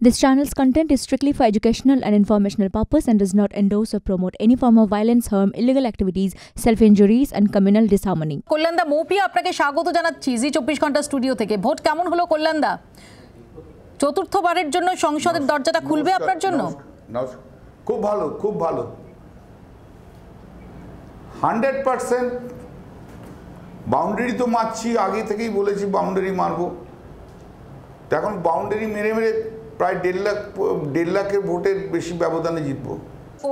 This channel's content is strictly for educational and informational purpose and does not endorse or promote any form of violence, harm, illegal activities, self-injuries and communal disharmony. কল্যাণদা Moupia আপনাকে স্বাগত জানাচ্ছি জি 24 ঘন্টা studio থেকে। Vote কেমন হলো কল্যাণদা? চতুর্থবারের জন্য সংসদের দরজাটা খুলবে আপনার জন্য? খুব ভালো, খুব ভালো। 100% বাউন্ডারি তো মারছি, আগে থেকেই বলেছি বাউন্ডারি মারবো। এখন বাউন্ডারি মেরে মেরে প্রায় 1.5 লাখের ভোটের বেশি ব্যবধানে জিতবো।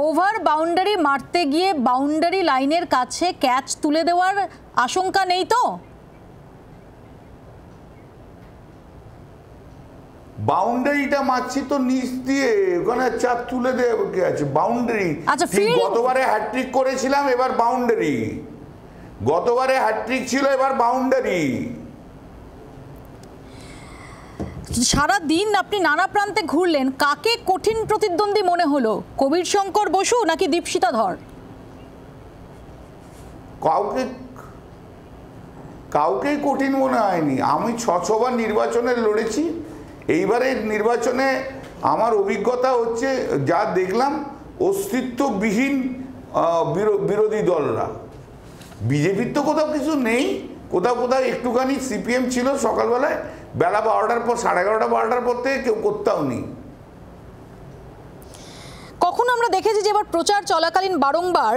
ওভার বাউন্ডারি মারতে গিয়ে বাউন্ডারি লাইনের কাছে ক্যাচ তুলে দেওয়ার আশঙ্কা নেই তো? বাউন্ডারিটা মারছি তো নিচ দিয়ে, ওখানে চার তুলে দেবে কি আছে? বাউন্ডারি গতবারে হ্যাট্রিক করেছিলাম, এবার বাউন্ডারি। গতবারে হ্যাট্রিক ছিল, এবার বাউন্ডারি। সারা দিন আপনি নানা প্রান্তে ঘুরলেন, কাকে কঠিন প্রতিদ্বন্দ্বী মনে হলো? কবির শঙ্কর বসু নাকি দীপশিতা ধর? কাউকেই কঠিন মনে হয়নি। আমি 6বার নির্বাচনে লড়েছি। এইবারের নির্বাচনে আমার অভিজ্ঞতা হচ্ছে, যা দেখলাম অস্তিত্ববিহীন বিরোধী দলরা। বিজেপির তো কোথাও কিছু নেই, কোথাও কোথাও একটুখানি সিপিএম ছিল সকালবেলায়, বেলা 12টার পর 11:30-12টার পর থেকে কেউ করতেও নেই। কখনো আমরা দেখেছি যে এবার প্রচার চলাকালীন বারংবার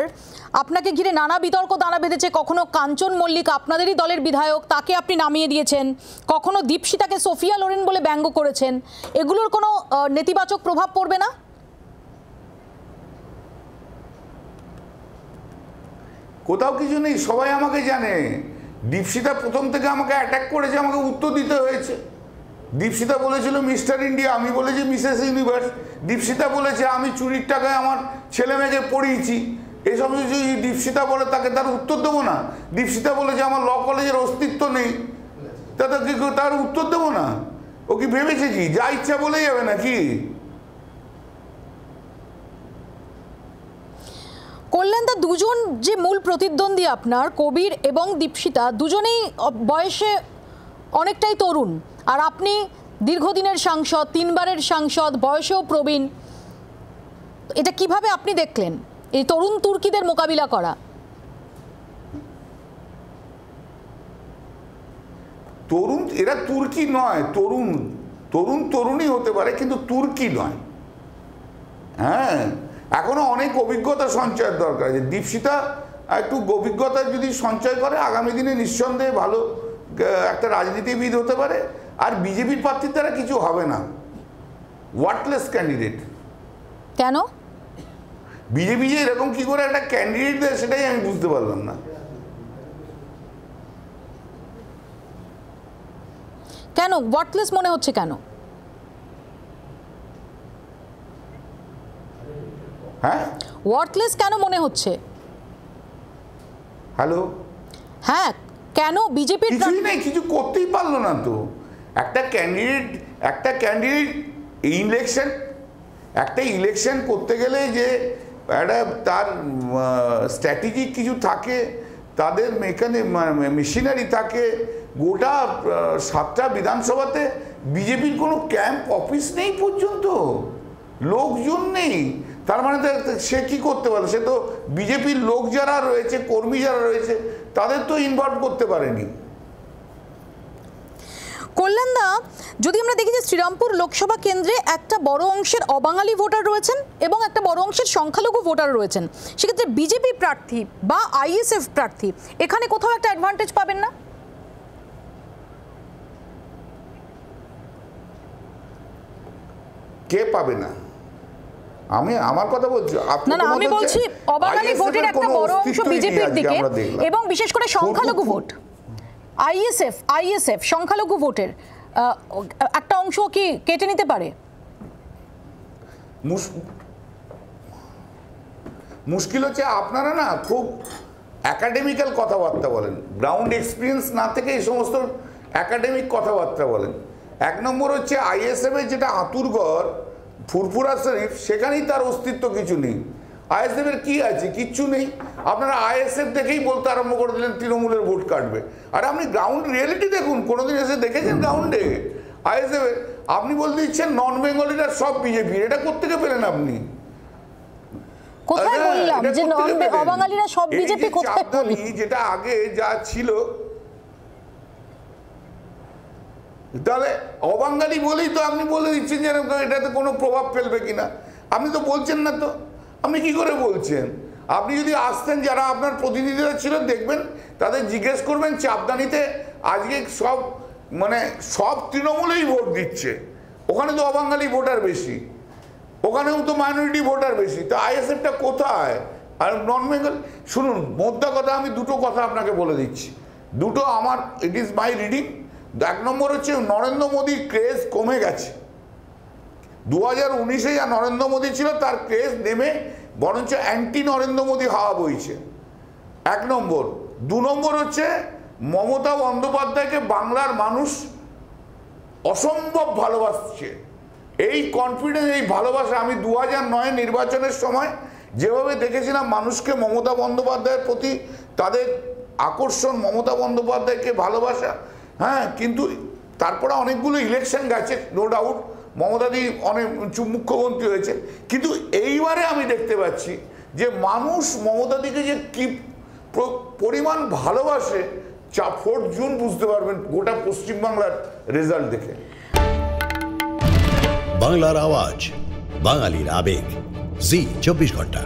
আপনাকে ঘিরে নানা বিতর্ক দানা বেঁধেছে। কখনো কাঞ্চন মল্লিক, আপনাদেরই দলের বিধায়ক, তাকে আপনি নামিয়ে দিয়েছেন। কখনো দীপশিতাকে সোফিয়া লোরেন বলে ব্যঙ্গ করেছেন। এগুলোর কোনো নেতিবাচক প্রভাব পড়বে না? কোথাও কিছু নেই, সবাই আমাকে জানে। দীপশিতা প্রথম থেকে আমাকে অ্যাটাক করেছে, আমাকে উত্তর দিতে হয়েছে। দীপশিতা বলেছিল মিস্টার ইন্ডিয়া, আমি বলেছি মিসেস ইউনিভার্স। দীপশিতা বলেছে আমি চুরির টাকায় আমার ছেলে মেয়েকে পড়িয়েছি। এসব যদি দীপশিতা বলে, তাকে তার উত্তর দেবো না? দীপশিতা বলেছে আমার ল কলেজের অস্তিত্ব নেই, তাকে তার উত্তর দেবো না? ও কি ভেবেছে কি যা ইচ্ছা বলে যাবে নাকি? কল্যাণদা, দুজন যে মূল প্রতিদ্বন্দ্বী আপনার, কবির এবং দীপশিতা, দুজনেই বয়সে অনেকটাই তরুণ। আর আপনি দীর্ঘদিনের সাংসদ, 3বারের সাংসদ, বয়সেও প্রবীণ। এটা কিভাবে আপনি দেখলেন এই তরুণ তুর্কিদের মোকাবিলা করা? তরুণ, এরা তুর্কি নয়। তরুণই হতে পারে, কিন্তু তুর্কি নয়। হ্যাঁ, এখনো অনেক অভিজ্ঞতা সঞ্চয়ের দরকার আছে। দীপশিতা একটু অভিজ্ঞতা যদি সঞ্চয় করে, আগামী দিনে নিঃসন্দেহে ভালো একটা রাজনীতিবিদ হতে পারে। আর বিজেপির প্রার্থীর দ্বারা কিছু হবে না, ওয়ার্থলেস ক্যান্ডিডেট। কেন বিজেপি যে এরকম কি করে একটা ক্যান্ডিডেট দেয়, সেটাই আমি বুঝতে পারলাম না। কেন ওয়ার্থলেস মনে হচ্ছে? কেন? হ্যাঁ, ওয়ার্থলেস কেন মনে হচ্ছে? হ্যালো, হ্যাঁ, কেন? বিজেপির কিছুই নেই, কিছু করতেই পারলো না তো। একটা ক্যান্ডিডেট ইলেকশন করতে গেলে যে একটা তার স্ট্র্যাটেজিক কিছু থাকে, তাদের মেশিনারি থাকে। গোটা 7টা বিধানসভাতে বিজেপির কোনো ক্যাম্প অফিস নেই পর্যন্ত, লোকজন নেই। তার মানে সে কি করতে পারে? সে তো বিজেপির লোক যারা রয়েছে, কর্মী যারা রয়েছে, তাদের তো ইনভলভ করতে পারেনি। কল্যাণদা, যদি আমরা দেখি যে শ্রীরামপুর লোকসভা কেন্দ্রে একটা বড় অংশের অবাঙালি ভোটার রয়েছেন এবং একটা বড় অংশের সংখ্যালঘু ভোটার রয়েছেন, সেক্ষেত্রে বিজেপি প্রার্থী বা আইএসএফ প্রার্থী এখানে কোথাও একটা অ্যাডভান্টেজ পাবেন না? কে পাবে না? আমার কথা বলছি না, আমি বলছি অবাঙালি ভোটের একটা বড় অংশ বিজেপির দিকে, এবং বিশেষ করে সংখ্যালঘু ভোট। আইএসএফ সংখ্যালঘু ভোটের একটা অংশ কি কেটে নিতে পারে? মুশকিল হচ্ছে আপনারা না খুব একাডেমিক্যাল কথাবার্তা বলেন, গ্রাউন্ড এক্সপিরিয়েন্স না থেকে এই সমস্ত একাডেমিক কথাবার্তা বলেন। 1 নম্বর হচ্ছে আইএসএফ এর যেটা আতুরগড়, ফুরফুরা শরীফ, সেখানেই তার অস্তিত্ব কিছু নেই। আইএসএফ এর কি আছে? কিচ্ছু নেই। আপনারা আইএসএফ দেখেই বলতে আরম্ভ করে দিলেন তৃণমূলের ভোট কাটবে। আর আপনি গ্রাউন্ড রিয়েলিটি দেখুন, কোনোদিন এসে দেখেছেন গ্রাউন্ডে? আপনি বলতে দিচ্ছেন নন বেঙ্গলিরা সব বিজেপি, এটা কোত্থেকে পেলেন আপনি? কোথায় বললাম যে অবাঙালিরা সব বিজেপি? কোথায় বলি? যেটা আগে যা ছিল, তাহলে অবাঙালি বলেই তো আপনি বলে দিচ্ছেন যে এটাতে কোনো প্রভাব ফেলবে কিনা। আপনি তো বলছেন না, তো আপনি কি করে বলছেন? আপনি যদি আসতেন, যারা আপনার প্রতিনিধিরা ছিল, দেখবেন তাদের জিজ্ঞেস করবেন চাপদানিতে আজকে সব মানে সব তৃণমূলেই ভোট দিচ্ছে, ওখানে তো অবাঙালি ভোটার বেশি, ওখানেও তো মাইনরিটি ভোটার বেশি, তো আইএসএফটা কোথায়? আর নন বেঙ্গল, শুনুন মোদ্দা কথা, আমি দুটো কথা আপনাকে বলে দিচ্ছি, দুটো আমার, ইট ইজ মাই রিডিং। 1 নম্বর হচ্ছে নরেন্দ্র মোদীর ক্রেজ কমে গেছে। 2019-এ যা নরেন্দ্র মোদী ছিল তার ক্রেজ নেমে বরঞ্চ অ্যান্টি নরেন্দ্র মোদী হাওয়া বইছে, 1 নম্বর। 2 নম্বর হচ্ছে মমতা বন্দ্যোপাধ্যায়কে বাংলার মানুষ অসম্ভব ভালোবাসছে। এই কনফিডেন্স, এই ভালোবাসা আমি 2009 নির্বাচনের সময় যেভাবে দেখেছিলাম মানুষকে মমতা বন্দ্যোপাধ্যায়ের প্রতি তাদের আকর্ষণ, মমতা বন্দ্যোপাধ্যায়কে ভালোবাসা, হ্যাঁ, কিন্তু তারপরে অনেকগুলো ইলেকশন গেছে, নো ডাউট মমতাদি অনেক মুখ্যমন্ত্রী হয়েছে, কিন্তু এইবারে আমি দেখতে পাচ্ছি যে মানুষ মমতাদিকে যে কি পরিমাণ ভালোবাসে, 4 জুন বুঝতে পারবেন গোটা পশ্চিমবাংলার রেজাল্ট দেখে। বাংলার আওয়াজ, বাঙালির আবেগ, জি 24 ঘন্টা।